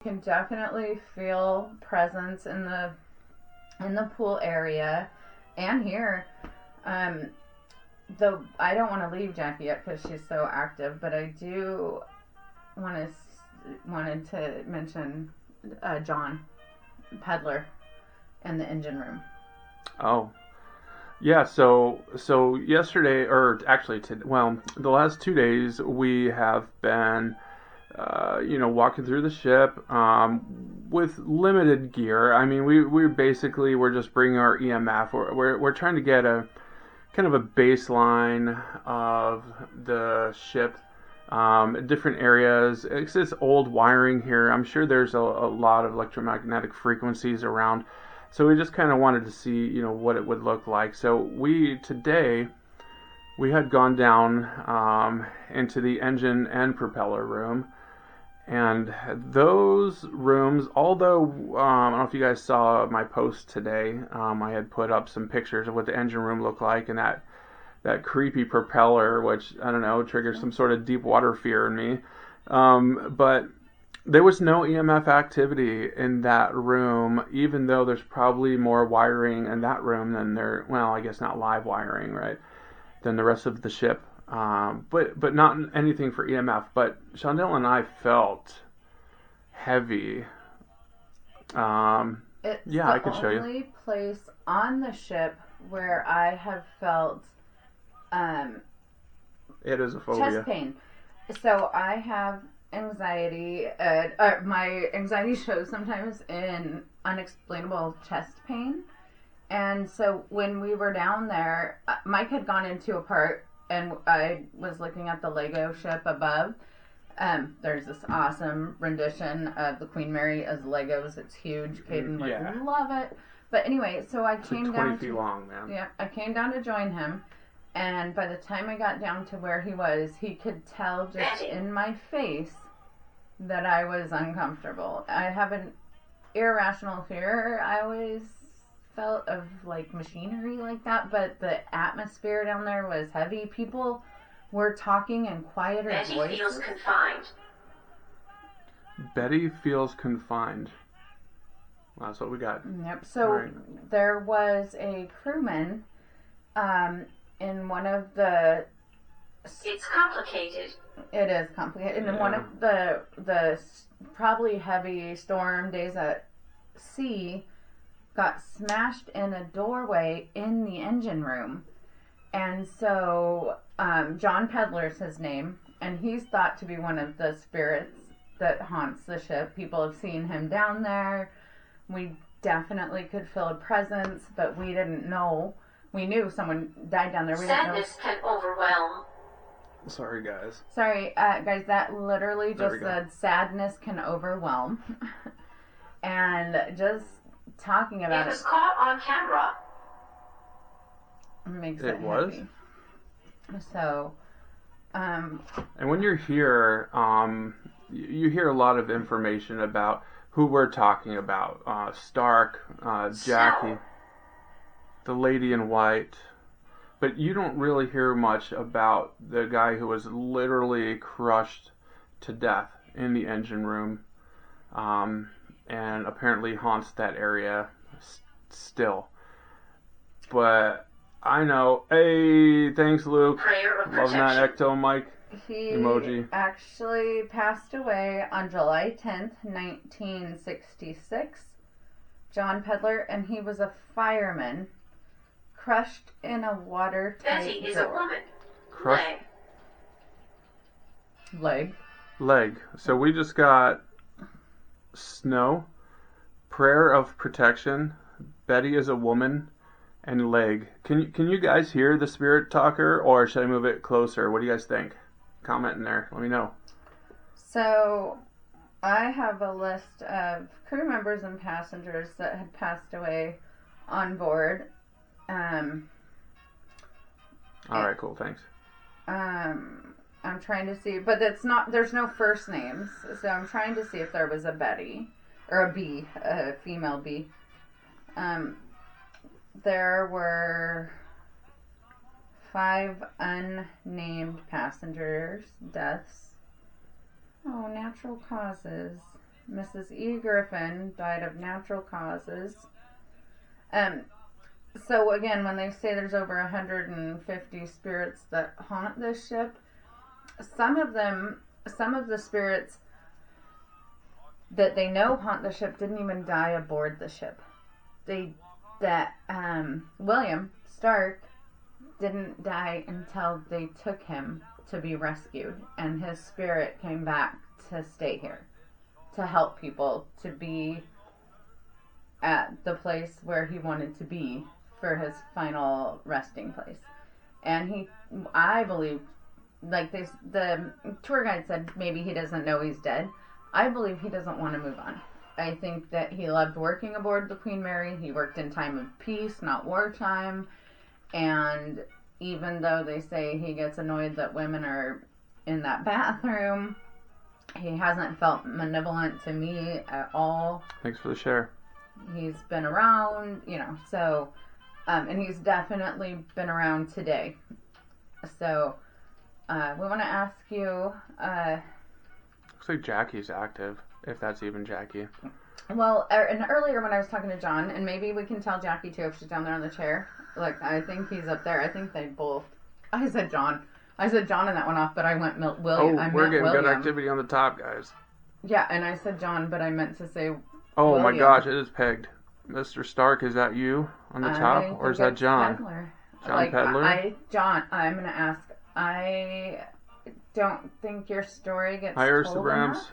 You can definitely feel presence in the pool area and here. Though I don't want to leave Jackie yet because she's so active, but I do wanted to mention John Peddler in the engine room. Oh, yeah. So yesterday, or actually, the last 2 days, we have been, walking through the ship with limited gear. I mean, we're just bringing our EMF. We're trying to get a kind of a baseline of the ship. Different areas. It's this old wiring here. I'm sure there's a lot of electromagnetic frequencies around. So we just kind of wanted to see, what it would look like. So today we had gone down into the engine and propeller room. And those rooms, although I don't know if you guys saw my post today, I had put up some pictures of what the engine room looked like, and that creepy propeller, which, I don't know, triggered some sort of deep water fear in me. But there was no EMF activity in that room, even though there's probably more wiring in that room than I guess not live wiring, right, than the rest of the ship. But not anything for EMF. But Shondell and I felt heavy. It's I could show you. The only place on the ship where I have felt it is a phobia. Chest pain. So I have anxiety. My anxiety shows sometimes in unexplainable chest pain. And so when we were down there, Mike had gone into a part, and I was looking at the Lego ship above. There's this awesome rendition of the Queen Mary as Legos. It's huge. Caden would love it. But anyway, so I came like 20 feet long, man. Yeah, I came down to join him. And by the time I got down to where he was, he could tell just in my face that I was uncomfortable. I have an irrational fear, I always felt, of like machinery like that, but the atmosphere down there was heavy. People were talking in quieter voices. Betty feels confined. Betty feels confined. Well, that's what we got. Yep. So there was a crewman in one of the... It's complicated. It is complicated. In one of the probably heavy storm days at sea, got smashed in a doorway in the engine room. And so John Peddler's his name, and he's thought to be one of the spirits that haunts the ship. People have seen him down there. We definitely could feel a presence, but we didn't know. We knew someone died down there. We Sadness can overwhelm. Sorry, guys. Sorry, guys, that literally just said sadness can overwhelm. And just talking about it was caught on camera. Makes it was? heavy. So, and when you're here, you hear a lot of information about who we're talking about. Stark, Jackie, the lady in white. But you don't really hear much about the guy who was literally crushed to death in the engine room, and apparently haunts that area still. But I know. Hey, thanks, Luke. Prayer of Love that Ecto Mike he emoji. Actually passed away on July 10th, 1966. John Peddler, and he was a fireman. Crushed in a watertight Betty is a woman. Crushed. Leg. So we just got Snow, Prayer of Protection, Betty is a woman, and Leg. Can you guys hear the spirit talker, or should I move it closer? What do you guys think? Comment in there. Let me know. So I have a list of crew members and passengers that had passed away on board. All right, cool, thanks. I'm trying to see, but there's no first names, so I'm trying to see if there was a Betty, or a B, a female B. There were 5 unnamed passengers' deaths. Oh, natural causes. Mrs. E. Griffin died of natural causes. So again, when they say there's over 150 spirits that haunt this ship, some of the spirits that they know haunt the ship didn't even die aboard the ship. William Stark didn't die until they took him to be rescued, and his spirit came back to stay here, to help people, to be at the place where he wanted to be for his final resting place. And I believe, like the tour guide said, maybe he doesn't know he's dead. I believe he doesn't want to move on. I think that he loved working aboard the Queen Mary. He worked in time of peace, not wartime. And even though they say he gets annoyed that women are in that bathroom, he hasn't felt malevolent to me at all. Thanks for the share. He's been around, so, and he's definitely been around today. So, we want to ask you, looks like Jackie's active, if that's even Jackie. Well, and earlier when I was talking to John, and maybe we can tell Jackie too if she's down there on the chair. Like, I think he's up there. I think they both. I said John and that went off, but I went William. Oh, we're getting good activity on the top, guys. Yeah, and I said John, but I meant to say Oh William. My gosh, it is pegged. Mr. Stark, is that you on the top, or is that John? Peddler. John Peddler? I'm going to ask. I don't think your story gets Hi, told Ursa Brams. enough.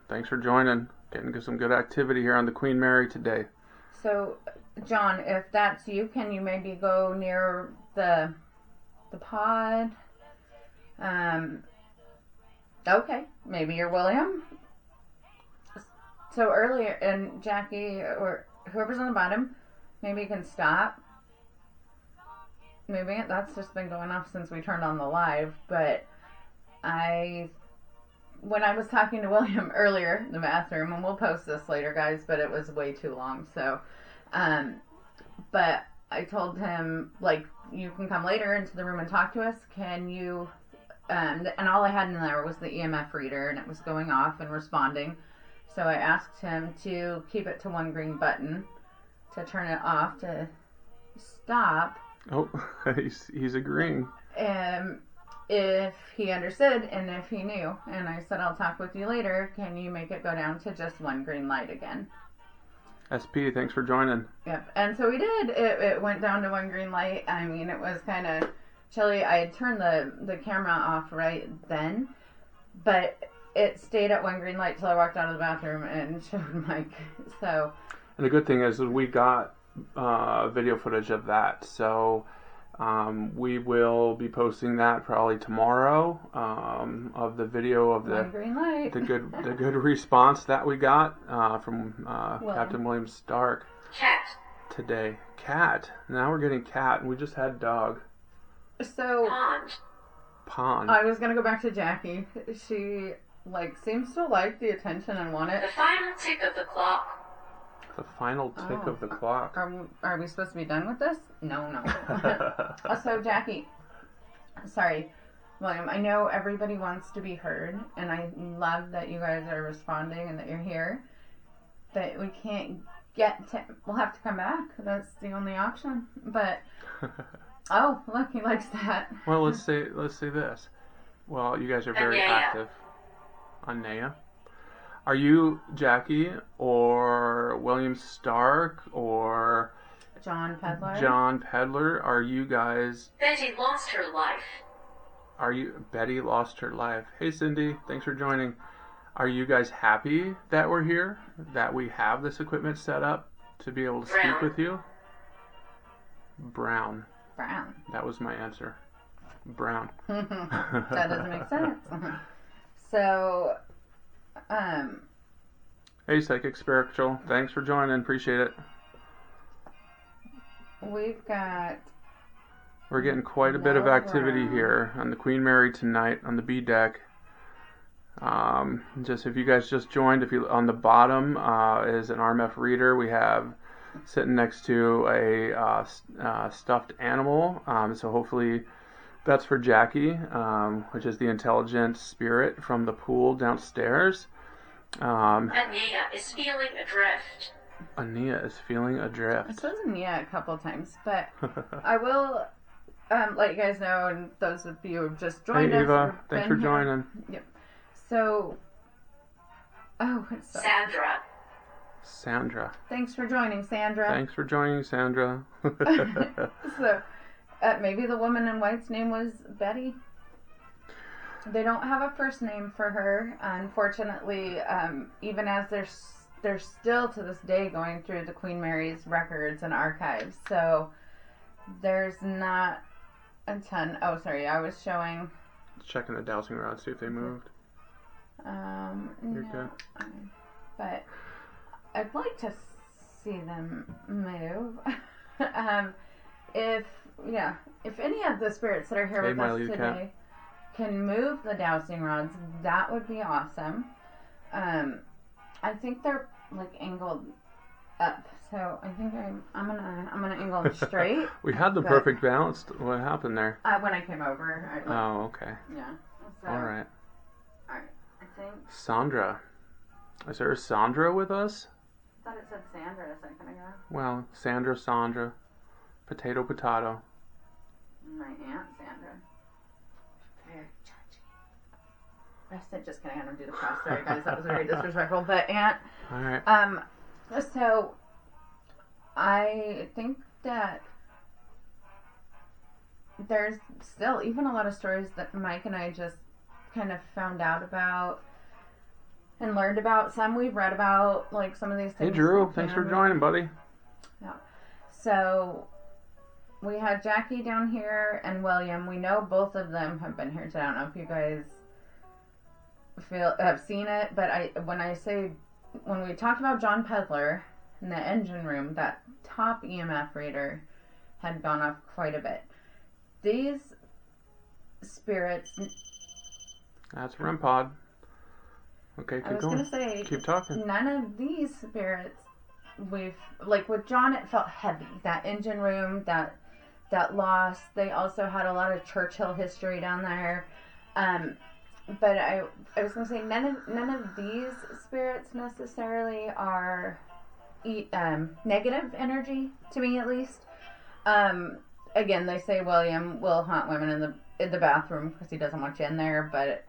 Thanks for joining. Getting some good activity here on the Queen Mary today. So, John, if that's you, can you maybe go near the pod? Okay, maybe you're William. So earlier, and Jackie or whoever's on the bottom, maybe you can stop moving it. That's just been going off since we turned on the live. But when I was talking to William earlier in the bathroom, and we'll post this later, guys, but it was way too long. So, but I told him, like, you can come later into the room and talk to us. Can you? And all I had in there was the EMF reader, and it was going off and responding. So I asked him to keep it to one green button, to turn it off, to stop. Oh, he's agreeing. If he understood and if he knew. And I said, I'll talk with you later. Can you make it go down to just one green light again? SP, thanks for joining. Yep. And so we did. It went down to one green light. I mean, it was kind of chilly. I had turned the camera off right then, but it stayed at one green light till I walked out of the bathroom and showed Mike. So. And the good thing is we got video footage of that. So we will be posting that probably tomorrow of the video of one green light. the good response that we got from Captain William Stark. Cat. Today. Cat. Now we're getting cat, and we just had dog. So. Pond. I was gonna go back to Jackie. She seems to like the attention and want it. The final tick of the clock. The final tick of the clock. Are we supposed to be done with this? No. So, Jackie, sorry, William, I know everybody wants to be heard, and I love that you guys are responding and that you're here, but we can't we'll have to come back. That's the only option. But, oh, look, he likes that. Well, let's say this. Well, you guys are very active on Naya. Are you Jackie or William Stark or John Peddler? John Peddler? Are you guys... Betty lost her life. Betty lost her life. Hey, Cindy. Thanks for joining. Are you guys happy that we're here? That we have this equipment set up to be able to speak with you? Brown. That was my answer. Brown. That doesn't make sense. So... Hey, Psychic Spiritual. Thanks for joining. Appreciate it. We're getting quite a bit of activity here on the Queen Mary tonight on the B deck. Just if you guys just joined, on the bottom is an RMF reader. We have sitting next to a stuffed animal. So hopefully that's for Jackie, which is the intelligent spirit from the pool downstairs. Ania is feeling adrift. Ania is feeling I adrift. said Nia a couple times, but I will let you guys know, and those of you who have just joined Hey us. Eva, or thanks been for here. joining. Yep. So, it's Sandra. Sandra. thanks for joining, Sandra. Thanks for joining, Sandra. So, maybe the woman in white's name was Betty. They don't have a first name for her, unfortunately. Even as they're still to this day going through the Queen Mary's records and archives, so there's not a ton. Oh, sorry, I was showing. Checking the dowsing rod, see if they moved. You're No, good. but I'd like to see them move. If any of the spirits that are here Hey, with Miley us the today can move the dowsing rods, that would be awesome. I think they're like angled up, so I think I'm gonna angle them straight. We had the but- perfect balance. What happened there? When I came over, Oh, okay. yeah. So, All right. I think Sandra. Is there a Sandra with us? I thought it said Sandra a second ago. Well, Sandra. Potato. My aunt Sandra. Very judgy. I said just kidding. I don't do the cross. Sorry guys, that was very disrespectful. But aunt. All right. So I think that there's still even a lot of stories that Mike and I just kind of found out about and learned about. Some we've read about, like some of these Hey, things. Drew. Thanks for joining, buddy. So we had Jackie down here and William. We know both of them have been here today. I don't know if you guys have seen it, but when we talked about John Pedler in the engine room, that top EMF reader had gone off quite a bit. These spirits, That's REM pod. Okay, I keep was going. gonna say, Keep talking. none of these spirits like with John, it felt heavy. That engine room, that loss. They also had a lot of Churchill history down there. But I was gonna say none of these spirits necessarily are negative energy to me, at least. Again, they say William will haunt women in the bathroom because he doesn't want you in there, but it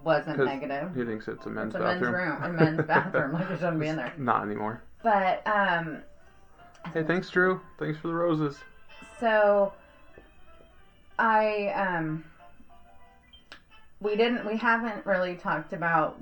wasn't 'Cause negative. He thinks it's a men's It's a bathroom. men's bathroom, like it shouldn't be in there. Not anymore. But Hey, thanks, Drew. Thanks for the roses. so we haven't really talked about